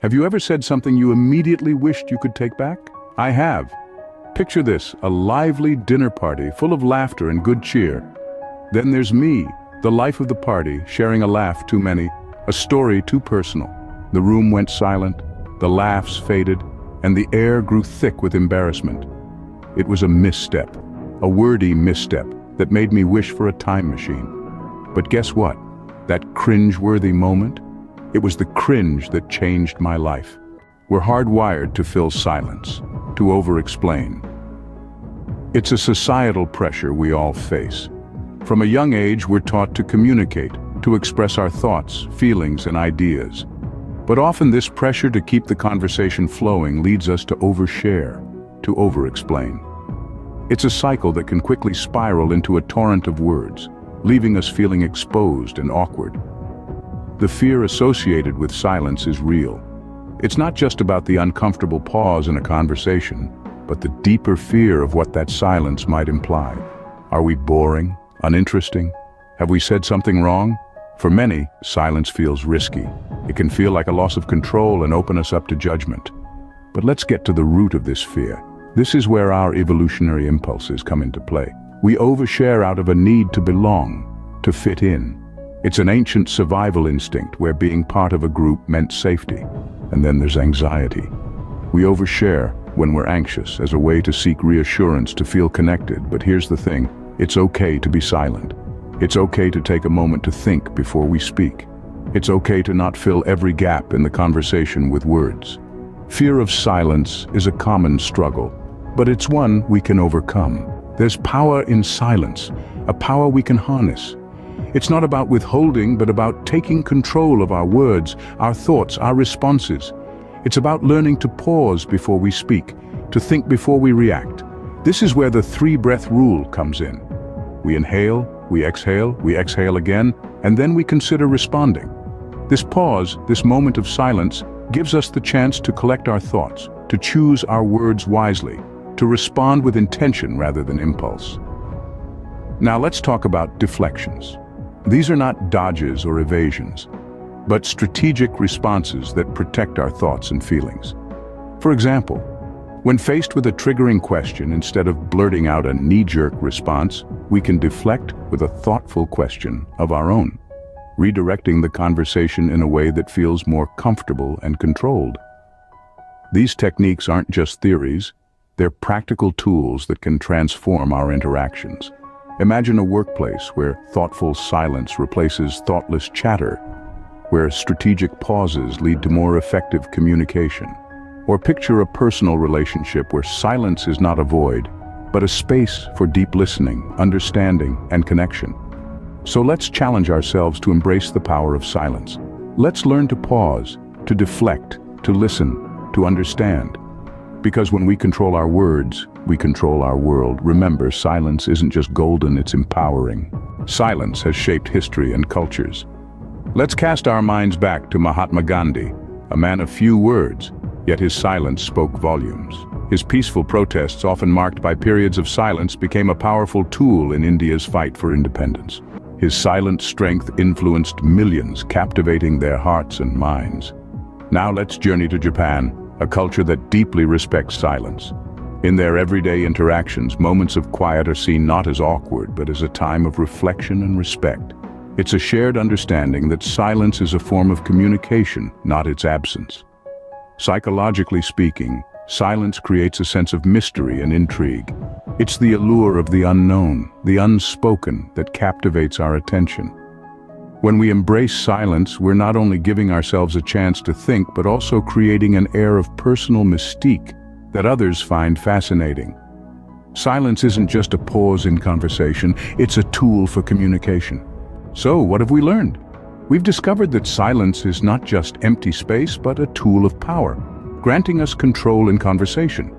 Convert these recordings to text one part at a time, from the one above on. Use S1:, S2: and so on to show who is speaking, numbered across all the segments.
S1: Have you ever said something you immediately wished you could take back? I have. Picture this, a lively dinner party full of laughter and good cheer. Then there's me, the life of the party, sharing a laugh too many, a story too personal. The room went silent, the laughs faded, and the air grew thick with embarrassment. It was a misstep, a wordy misstep that made me wish for a time machine. But guess what? That cringe-worthy moment? It was the cringe that changed my life. We're hardwired to fill silence, to over-explain. It's a societal pressure we all face. From a young age, we're taught to communicate, to express our thoughts, feelings, and ideas. But often this pressure to keep the conversation flowing leads us to overshare, to over-explain. It's a cycle that can quickly spiral into a torrent of words, leaving us feeling exposed and awkward. The fear associated with silence is real. It's not just about the uncomfortable pause in a conversation, but the deeper fear of what that silence might imply. Are we boring? Uninteresting? Have we said something wrong? For many, silence feels risky. It can feel like a loss of control and open us up to judgment. But let's get to the root of this fear. This is where our evolutionary impulses come into play. We overshare out of a need to belong, to fit in. It's an ancient survival instinct where being part of a group meant safety. And then there's anxiety. We overshare when we're anxious as a way to seek reassurance, to feel connected. But here's the thing, it's okay to be silent. It's okay to take a moment to think before we speak. It's okay to not fill every gap in the conversation with words. Fear of silence is a common struggle, but it's one we can overcome. There's power in silence, a power we can harness. It's not about withholding, but about taking control of our words, our thoughts, our responses. It's about learning to pause before we speak, to think before we react. This is where the 3-breath rule comes in. We inhale, we exhale again, and then we consider responding. This pause, this moment of silence, gives us the chance to collect our thoughts, to choose our words wisely, to respond with intention rather than impulse. Now let's talk about deflections. These are not dodges or evasions, but strategic responses that protect our thoughts and feelings. For example, when faced with a triggering question, instead of blurting out a knee-jerk response, we can deflect with a thoughtful question of our own, redirecting the conversation in a way that feels more comfortable and controlled. These techniques aren't just theories, they're practical tools that can transform our interactions. Imagine a workplace where thoughtful silence replaces thoughtless chatter, where strategic pauses lead to more effective communication. Or picture a personal relationship where silence is not a void, but a space for deep listening, understanding, and connection. So let's challenge ourselves to embrace the power of silence. Let's learn to pause, to deflect, to listen, to understand. Because when we control our words, we control our world. Remember, silence isn't just golden, it's empowering. Silence has shaped history and cultures. Let's cast our minds back to Mahatma Gandhi, a man of few words, yet his silence spoke volumes. His peaceful protests, often marked by periods of silence, became a powerful tool in India's fight for independence. His silent strength influenced millions, captivating their hearts and minds. Now let's journey to Japan, a culture that deeply respects silence. In their everyday interactions, moments of quiet are seen not as awkward, but as a time of reflection and respect. It's a shared understanding that silence is a form of communication, not its absence. Psychologically speaking, silence creates a sense of mystery and intrigue. It's the allure of the unknown, the unspoken, that captivates our attention. When we embrace silence, we're not only giving ourselves a chance to think, but also creating an air of personal mystique that others find fascinating. Silence isn't just a pause in conversation, it's a tool for communication. So, what have we learned? We've discovered that silence is not just empty space, but a tool of power, granting us control in conversation.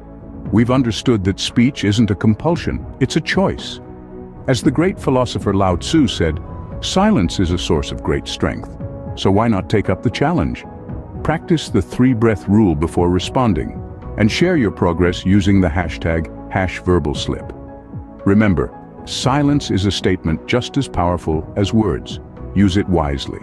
S1: We've understood that speech isn't a compulsion, it's a choice. As the great philosopher Lao Tzu said, silence is a source of great strength. So why not take up the challenge? Practice the 3-breath rule before responding, and share your progress using the hashtag #verbalslip. Remember, silence is a statement just as powerful as words. Use it wisely.